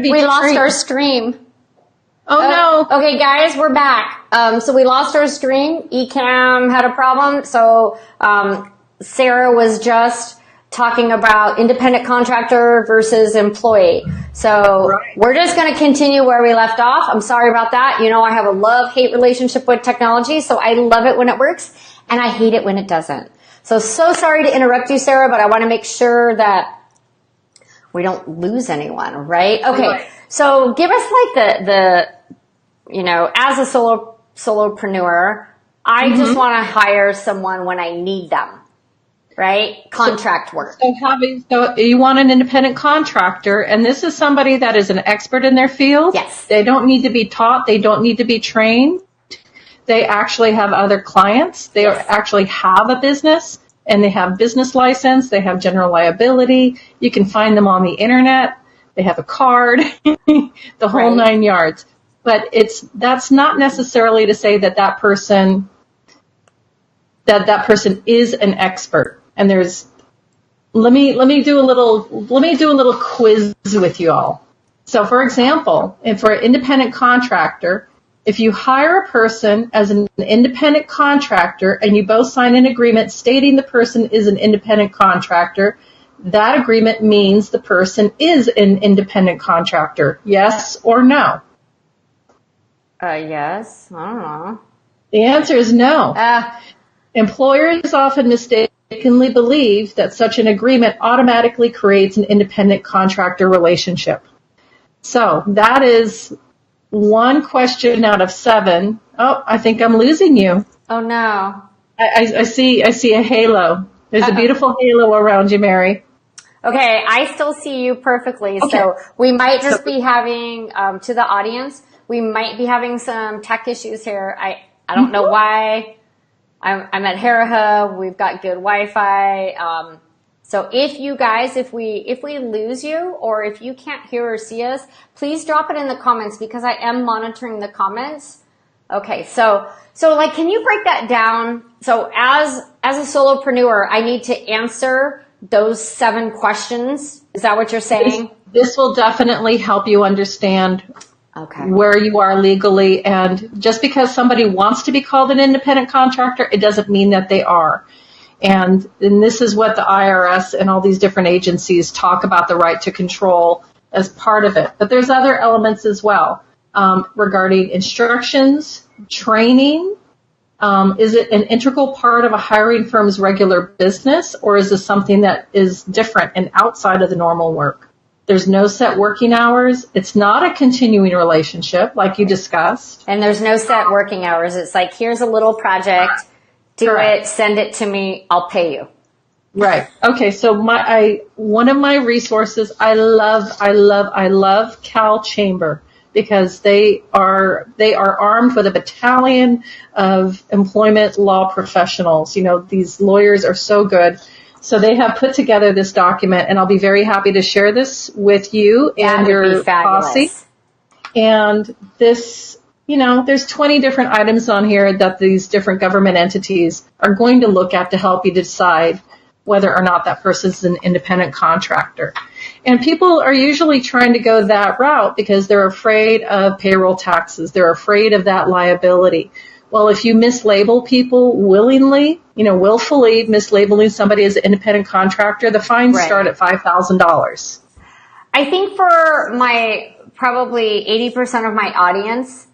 We lost our stream. Oh no. Okay, guys, we're back. So we lost our stream. Ecamm had a problem. So Sara was just talking about independent contractor versus employee. So we're just going to continue where we left off. I'm sorry about that. You know, I have a love-hate relationship with technology, so I love it when it works, and I hate it when it doesn't. So sorry to interrupt you, Sara, but I want to make sure that we don't lose anyone, right? Okay, right. So give us like the you know, as a solopreneur, I just want to hire someone when I need them. Right? Contract work. So you want an independent contractor, and this is somebody that is an expert in their field. Yes. They don't need to be taught. They don't need to be trained. They actually have other clients. They actually have a business, and they have business license. They have general liability. You can find them on the internet. They have a card, the whole 9 yards. But that's not necessarily to say that person is an expert. And let me do a little quiz with you all. So for example, for an independent contractor, if you hire a person as an independent contractor and you both sign an agreement stating the person is an independent contractor, that agreement means the person is an independent contractor. Yes or no? Yes. I don't know. The answer is no. Employers often mistakenly believe that such an agreement automatically creates an independent contractor relationship. So that is one question out of 7. Oh, I think I'm losing you. Oh no. I see a halo. There's a beautiful halo around you, Mary. Okay, I still see you perfectly. Okay. So we might just be having, to the audience, we might be having some tech issues here. I don't know why. I'm at Haraha. We've got good Wi-Fi. So if you guys, if we lose you or if you can't hear or see us, please drop it in the comments because I am monitoring the comments. Okay. So like, can you break that down? So as a solopreneur, I need to answer those 7 questions. Is that what you're saying? This will definitely help you understand where you are legally, and just because somebody wants to be called an independent contractor, it doesn't mean that they are. And this is what the IRS and all these different agencies talk about, the right to control as part of it. But there's other elements as well regarding instructions, training. Is it an integral part of a hiring firm's regular business, or is this something that is different and outside of the normal work? There's no set working hours. It's not a continuing relationship like you discussed. And there's no set working hours. It's like, here's a little project, do it, send it to me, I'll pay you. Right. Okay. So one of my resources, I love Cal Chamber because they are armed with a battalion of employment law professionals. You know, these lawyers are so good. So they have put together this document, and I'll be very happy to share this with you and your posse. And this, you know, there's 20 different items on here that these different government entities are going to look at to help you decide whether or not that person is an independent contractor. And people are usually trying to go that route because they're afraid of payroll taxes. They're afraid of that liability. Well, if you mislabel people willfully mislabeling somebody as an independent contractor, the fines start at $5,000. I think for probably 80% of my audience,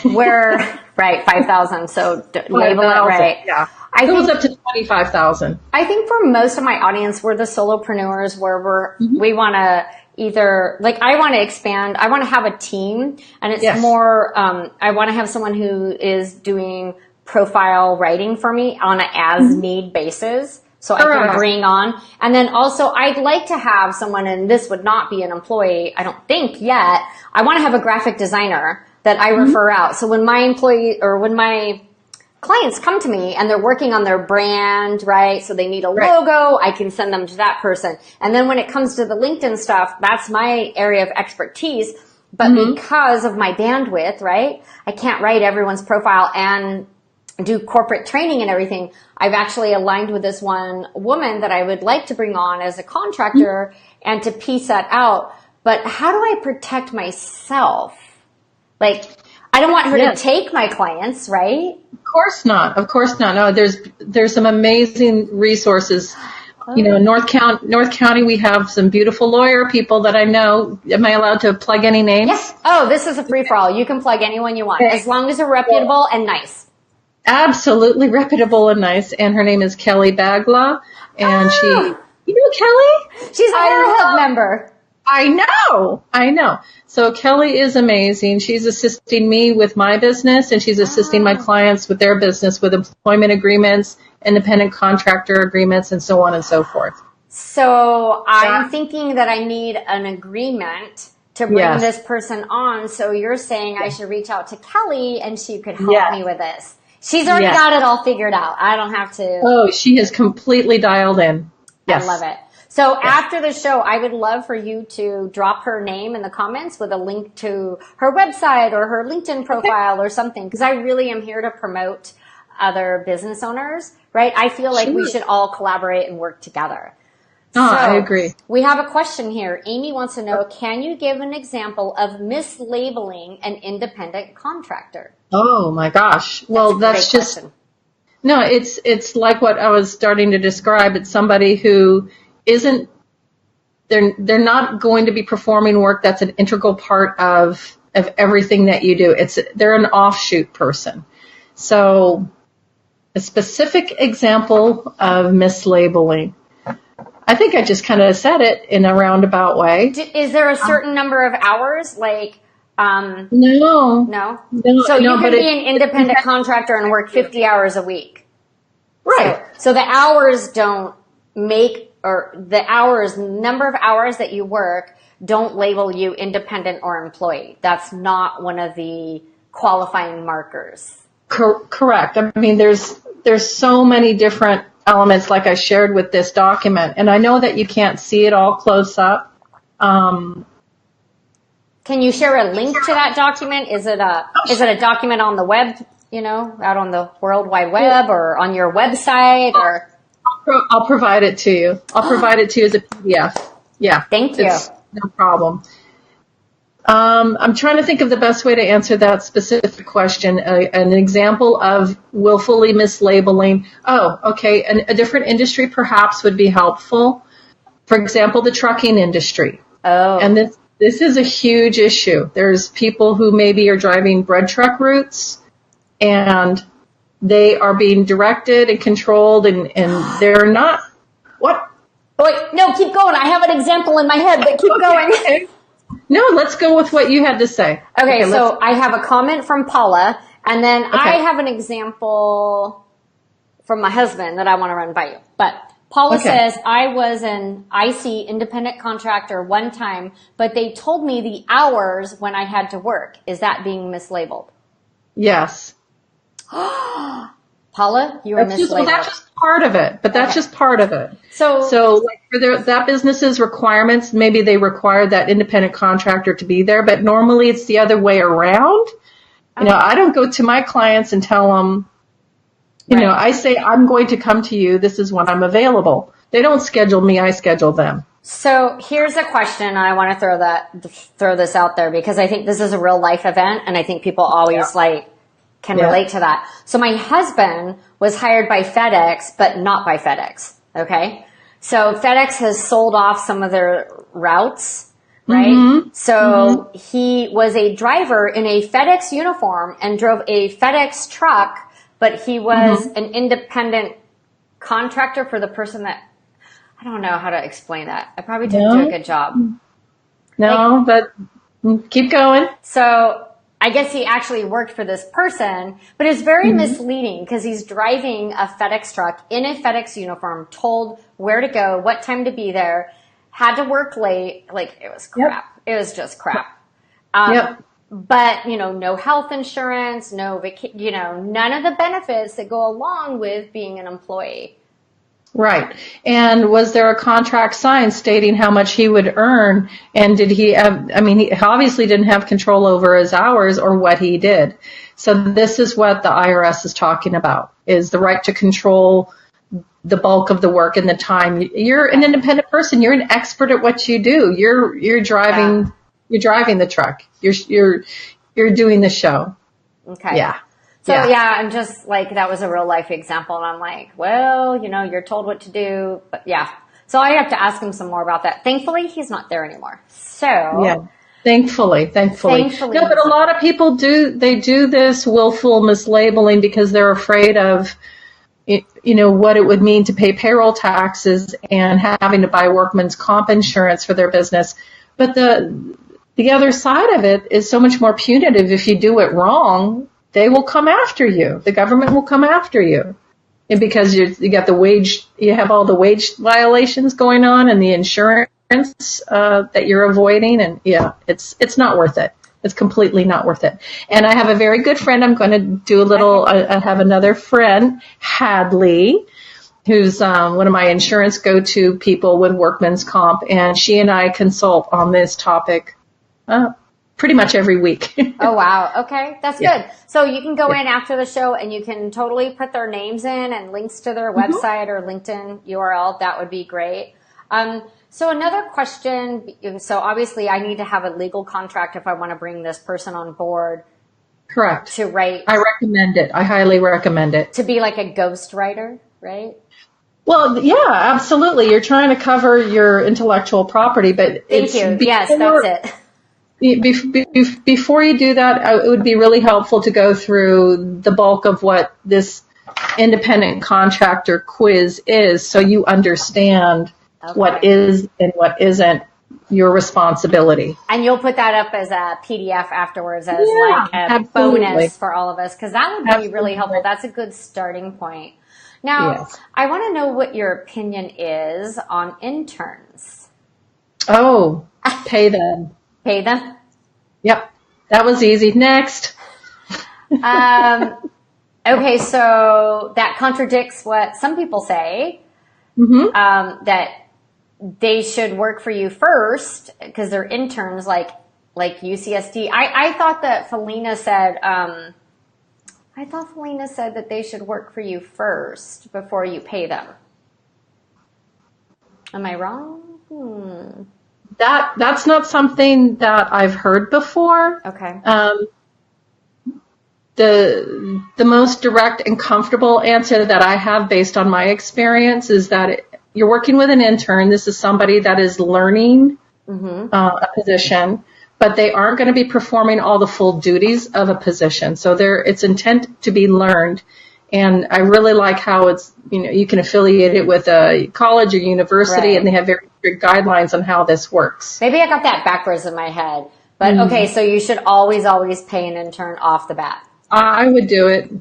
where, 5,000. So label it right. Yeah. It goes up to 25,000. I think for most of my audience, we're the solopreneurs where we want to either, like, I want to expand. I want to have a team, and it's more, I want to have someone who is doing profile writing for me on an as-need basis. So I can bring on. And then also, I'd like to have someone, and this would not be an employee, I don't think yet. I want to have a graphic designer that I refer out. So when my clients come to me and they're working on their brand, right? So they need a logo, I can send them to that person. And then when it comes to the LinkedIn stuff, that's my area of expertise. But because of my bandwidth, right, I can't write everyone's profile and do corporate training and everything. I've actually aligned with this one woman that I would like to bring on as a contractor and to piece that out. but how do I protect myself? Like, I don't want her to take my clients, right? Of course not. Of course not. No, there's some amazing resources. You know, in North County, we have some beautiful lawyer people that I know. Am I allowed to plug any names? Yes. Oh, this is a free-for-all. You can plug anyone you want, as long as they're reputable and nice. Absolutely reputable and nice. And her name is Kelly Bagla. And you know Kelly? She's a Hub member. I know. So Kelly is amazing. She's assisting me with my business, and she's assisting my clients with their business, with employment agreements, independent contractor agreements, and so on and so forth. So I'm thinking that I need an agreement to bring this person on. So you're saying I should reach out to Kelly and she could help me with this. She's already got it all figured out. I don't have to. Oh, she has completely dialed in. Yes. I love it. So after the show, I would love for you to drop her name in the comments with a link to her website or her LinkedIn profile or something, because I really am here to promote other business owners, right? I feel like we should all collaborate and work together. I agree. We have a question here. Amy wants to know, can you give an example of mislabeling an independent contractor? Oh my gosh. Well, that's just, no, it's like what I was starting to describe. It's somebody who isn't, they're not going to be performing work that's an integral part of everything that you do. They're an offshoot person. So a specific example of mislabeling. I think I just kind of said it in a roundabout way. Is there a certain number of hours? Like, No. So you can be an independent contractor and work 50 hours a week. Right. So the hours don't make, or the number of hours that you work don't label you independent or employee. That's not one of the qualifying markers. Correct. I mean, there's so many different elements like I shared with this document, and I know that you can't see it all close up. Can you share a link to that document? Is it a document on the web, out on the World Wide Web, or on your website, or? I'll provide it to you. I'll provide it to you as a PDF. Yeah. Thank you. No problem. I'm trying to think of the best way to answer that specific question. An example of willfully mislabeling. Oh, okay. A different industry perhaps would be helpful. For example, the trucking industry. Oh. And this is a huge issue. There's people who maybe are driving bread truck routes, and they are being directed and controlled, and they're not. What? Oh, wait, no, keep going. I have an example in my head, but keep going. Okay. No, let's go with what you had to say. Okay, so I have a comment from Paula, and then I have an example from my husband that I want to run by you. But Paula says, I was an IC independent contractor one time, but they told me the hours when I had to work. Is that being mislabeled? Yes. Paula, you are mislabeled. That's just part of it, but that's just part of it. So like for that business's requirements, maybe they require that independent contractor to be there, but normally it's the other way around. I don't go to my clients and tell them, I say, I'm going to come to you. This is when I'm available. They don't schedule me. I schedule them. So here's a question. I want to throw this out there because I think this is a real life event, and I think people always can relate to that. So my husband was hired by FedEx, but not by FedEx. Okay. So FedEx has sold off some of their routes, right? Mm-hmm. So he was a driver in a FedEx uniform and drove a FedEx truck, but he was an independent contractor for the person that, I don't know how to explain that. I probably didn't do a good job. No, but keep going. So I guess he actually worked for this person, but it's very misleading because he's driving a FedEx truck in a FedEx uniform, told where to go, what time to be there, had to work late. Like, it was crap. It was just crap. But, no health insurance, no none of the benefits that go along with being an employee. Right. And was there a contract signed stating how much he would earn? And did he have, he obviously didn't have control over his hours or what he did. So this is what the IRS is talking about, is the right to control the bulk of the work and the time. You're an independent person. You're an expert at what you do. You're driving the truck. You're doing the show. Okay. Yeah. So I'm just like, that was a real life example. And I'm like, well, you're told what to do, but yeah. So I have to ask him some more about that. Thankfully, he's not there anymore. So yeah. Thankfully. No, but a lot of people do this willful mislabeling because they're afraid of, what it would mean to pay payroll taxes and having to buy workman's comp insurance for their business. But the other side of it is so much more punitive. If you do it wrong, they will come after you. The government will come after you. And because you have all the wage violations going on and the insurance that you're avoiding, and it's not worth it. It's completely not worth it. And I have a very good friend. I'm going to do a little. I have another friend, Hadley, who's one of my insurance go-to people with workman's comp, and she and I consult on this topic pretty much every week. Oh, wow. Okay. That's good. So you can go in after the show and you can totally put their names in and links to their website or LinkedIn URL. That would be great. So another question. So obviously I need to have a legal contract if I want to bring this person on board. Correct. To write. I recommend it. I highly recommend it. To be like a ghostwriter, right? Well, yeah, absolutely. You're trying to cover your intellectual property, but Thank you. Yes, that's it. Before you do that, it would be really helpful to go through the bulk of what this independent contractor quiz is, so you understand what is and what isn't your responsibility. And you'll put that up as a PDF afterwards as like a bonus for all of us, because that would be really helpful. That's a good starting point. Now, I want to know what your opinion is on interns. Oh, pay them. Pay them? Yep. That was easy. Next. Okay, so that contradicts what some people say, that they should work for you first because they're interns like UCSD. I thought that Felina said, that they should work for you first before you pay them. Am I wrong? That's not something that I've heard before. Okay. The most direct and comfortable answer that I have based on my experience is that you're working with an intern. This is somebody that is learning a position, but they aren't going to be performing all the full duties of a position. So it's intent to be learned. And I really like how it's, you can affiliate it with a college or university, and they have very strict guidelines on how this works. Maybe I got that backwards in my head. But okay, so you should always pay an intern off the bat. I would do it.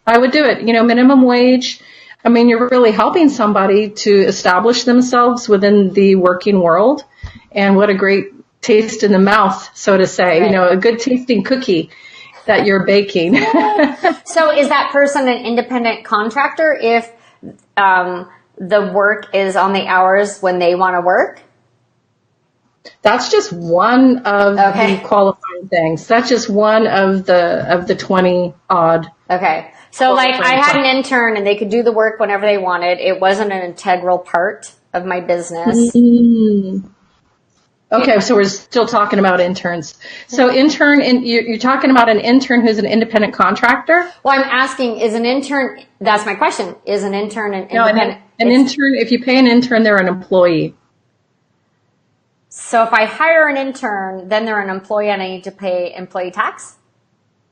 Minimum wage. I mean, you're really helping somebody to establish themselves within the working world. And what a great taste in the mouth, so to say, a good tasting cookie that you're baking. So is that person an independent contractor if the work is on the hours when they want to work? That's just one of the qualifying things. That's just one of the 20 odd. Okay. So I had an intern and they could do the work whenever they wanted. It wasn't an integral part of my business. Okay, so we're still talking about interns. So you're talking about an intern who's an independent contractor? Well, I'm asking, that's my question, is an intern an independent? No, an intern, if you pay an intern, they're an employee. So if I hire an intern, then they're an employee and I need to pay employee tax?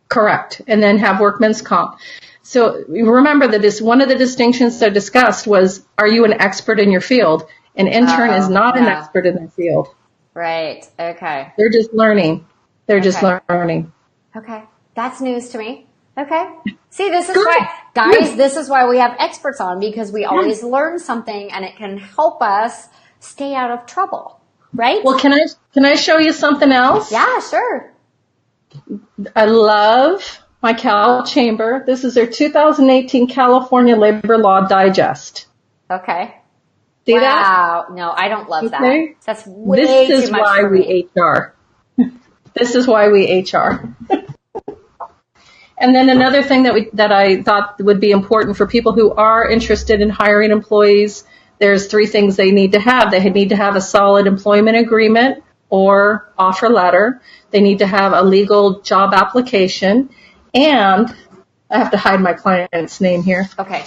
Correct, and then have workman's comp. So remember that one of the distinctions that I discussed was, are you an expert in your field? An intern is not an expert in their field. Right. Okay. They're just learning. Okay. That's news to me. Okay. See, this is why, guys, this is why we have experts on, because we always learn something and it can help us stay out of trouble. Right? Well, can I show you something else? Yeah, sure. I love my Cal Chamber. This is their 2018 California Labor Law Digest. Okay. See that? Wow. No, I don't love that. That's way too much for me. This is why we HR. And then another thing that I thought would be important for people who are interested in hiring employees, there's 3 things they need to have. They need to have a solid employment agreement or offer letter. They need to have a legal job application, and I have to hide my client's name here. Okay.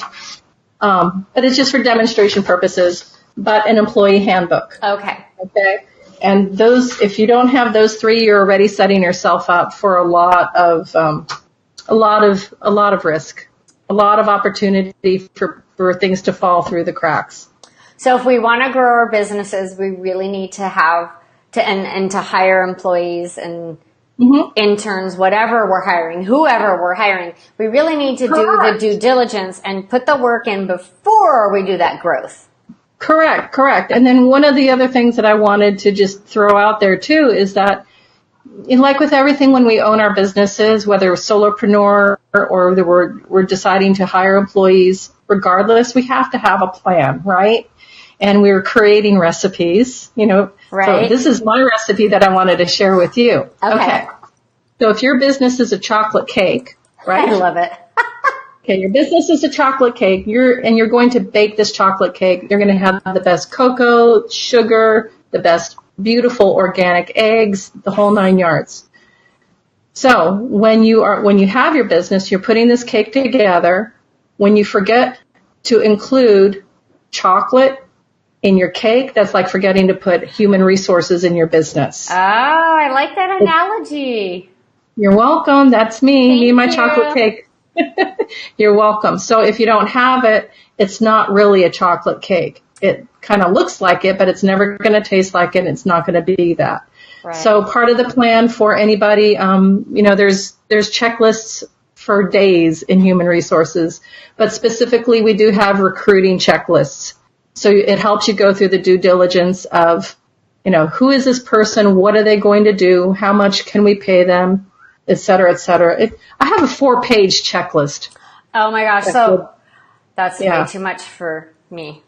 But it's just for demonstration purposes, but an employee handbook. Okay. Okay. And those, if you don't have those 3, you're already setting yourself up for a lot of risk, a lot of opportunity for things to fall through the cracks. So if we want to grow our businesses, we really need to have to hire employees and interns, whatever we're hiring, whoever we're hiring. We really need to do the due diligence and put the work in before we do that growth. Correct. And then one of the other things that I wanted to just throw out there too is that, like with everything when we own our businesses, whether we're solopreneur or we're deciding to hire employees, regardless, we have to have a plan, right? And we're creating recipes, Right. So this is my recipe that I wanted to share with you. Okay. So if your business is a chocolate cake, right? I love it. Okay, your business is a chocolate cake. You're going to bake this chocolate cake. You're going to have the best cocoa, sugar, the best beautiful organic eggs, the whole 9 yards. So when you have your business, you're putting this cake together. When you forget to include chocolate in your cake, that's like forgetting to put human resources in your business. Oh, I like that analogy. You're welcome. That's me. Thank me and my you. chocolate cake. You're welcome. So if you don't have it, it's not really a chocolate cake. It kind of looks like it, but it's never going to taste like it. It's not going to be that. Right. So part of the plan for anybody, there's checklists for days in human resources, but specifically we do have recruiting checklists. So it helps you go through the due diligence of, who is this person? What are they going to do? How much can we pay them? Et cetera, et cetera. I have a 4-page checklist. Oh my gosh. So that's way too much for me.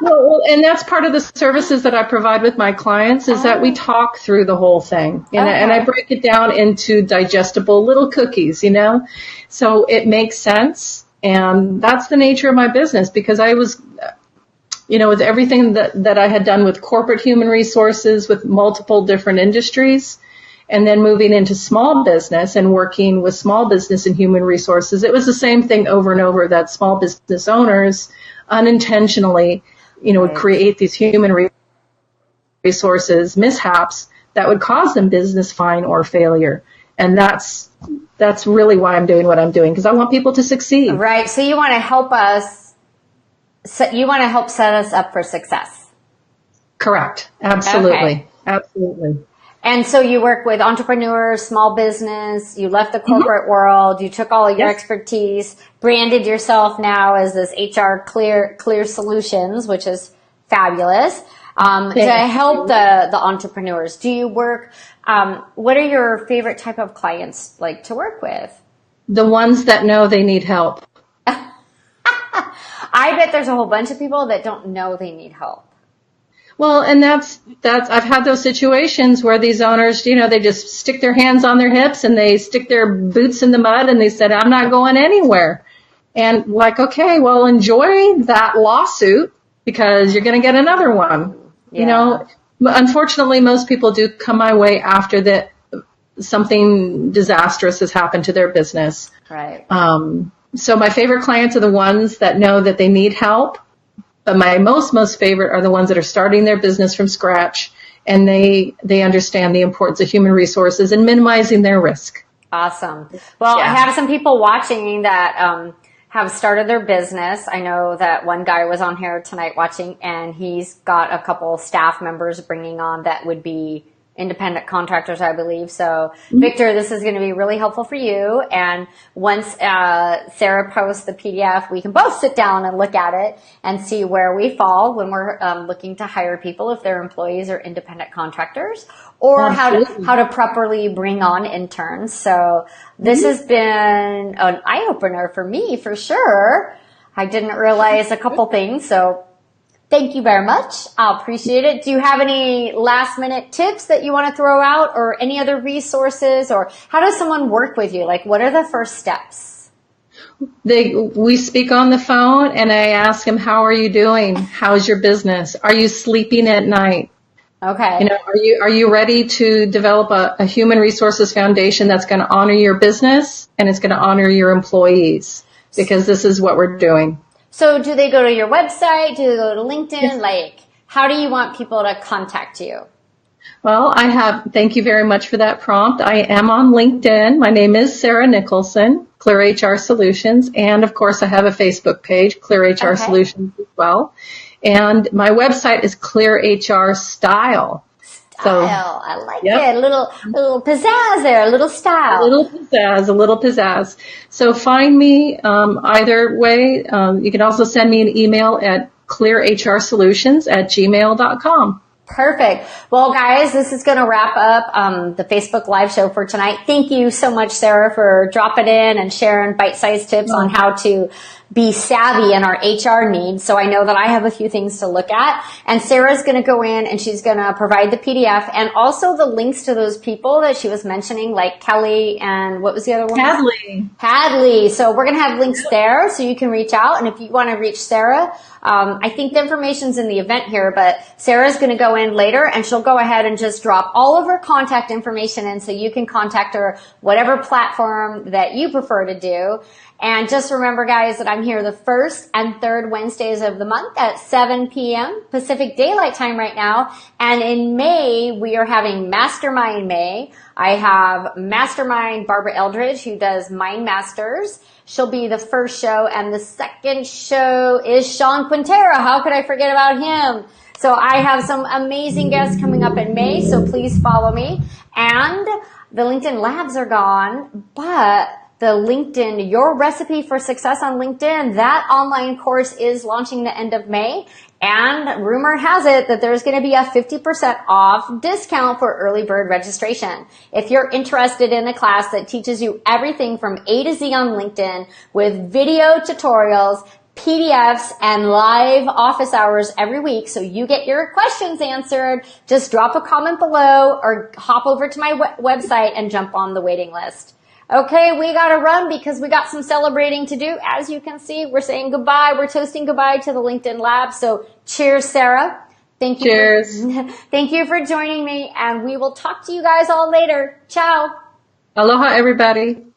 Well, and that's part of the services that I provide with my clients is that we talk through the whole thing. And I break it down into digestible little cookies, So it makes sense. And that's the nature of my business because I was, with everything that I had done with corporate human resources with multiple different industries and then moving into small business and working with small business and human resources, it was the same thing over and over that small business owners unintentionally would create these human resources mishaps that would cause them business fine or failure. And that's really why I'm doing what I'm doing, because I want people to succeed. Right. So you want to help set us up for success. Correct. Absolutely. Okay. Absolutely. And so you work with entrepreneurs, small business, you left the corporate world, you took all of your expertise, branded yourself now as this HR clear solutions, which is fabulous, to help the entrepreneurs. Do you work, what are your favorite type of clients like to work with? The ones that know they need help. I bet there's a whole bunch of people that don't know they need help. Well, and that's I've had those situations where these owners, they just stick their hands on their hips and they stick their boots in the mud and they said, I'm not going anywhere. And like, okay, well, enjoy that lawsuit because you're going to get another one. Yeah. Unfortunately, most people do come my way after something disastrous has happened to their business. Right. So my favorite clients are the ones that know that they need help. But my most favorite are the ones that are starting their business from scratch and they understand the importance of human resources and minimizing their risk. Awesome. Well, I have some people watching that have started their business. I know that one guy was on here tonight watching and he's got a couple staff members bringing on that would be independent contractors, I believe. So, Victor, this is going to be really helpful for you. And once Sara posts the PDF, we can both sit down and look at it and see where we fall when we're looking to hire people, if they're employees or independent contractors, or how to properly bring on interns. So this has been an eye-opener for me, for sure. I didn't realize a couple things. So Thank you very much. I'll appreciate it. Do you have any last minute tips that you want to throw out or any other resources, or how does someone work with you? Like, what are the first steps? We speak on the phone and I ask them, how are you doing? How's your business? Are you sleeping at night? Okay. Are you ready to develop a human resources foundation that's going to honor your business and it's going to honor your employees? Because this is what we're doing. So do they go to your website? Do they go to LinkedIn? Yes. Like, how do you want people to contact you? Well, thank you very much for that prompt. I am on LinkedIn. My name is Sara Nicholson, Clear HR Solutions. And of course, I have a Facebook page, Clear HR Solutions as well. And my website is Clear HR Style. I like it. A little pizzazz there, a little style. A little pizzazz. So find me either way. You can also send me an email at clearhrsolutions@gmail.com. Perfect. Well, guys, this is going to wrap up the Facebook Live show for tonight. Thank you so much, Sara, for dropping in and sharing bite-sized tips on how to be savvy in our HR needs. So I know that I have a few things to look at. And Sara's going to go in and she's going to provide the PDF and also the links to those people that she was mentioning, like Kelly and what was the other one? Hadley. So we're going to have links there so you can reach out. And if you want to reach Sara, I think the information's in the event here, but Sara's going to go in later and she'll go ahead and just drop all of her contact information in so you can contact her whatever platform that you prefer to do. And just remember, guys, that I'm here the first and third Wednesdays of the month at 7 p.m. Pacific Daylight Time right now. And in May, we are having Mastermind May. I have Mastermind Barbara Eldridge, who does Mind Masters. She'll be the first show. And the second show is Sean Quintera. How could I forget about him? So I have some amazing guests coming up in May, so please follow me. And the LinkedIn Labs are gone, but the LinkedIn, Your Recipe for Success on LinkedIn, that online course is launching the end of May. And rumor has it that there's going to be a 50% off discount for early bird registration. If you're interested in a class that teaches you everything from A to Z on LinkedIn with video tutorials, PDFs, and live office hours every week so you get your questions answered, just drop a comment below or hop over to my website and jump on the waiting list. Okay, we gotta run because we got some celebrating to do. As you can see, we're saying goodbye. We're toasting goodbye to the LinkedIn Lab. So cheers, Sara. Thank you. Cheers. Thank you for joining me, and we will talk to you guys all later. Ciao. Aloha, everybody.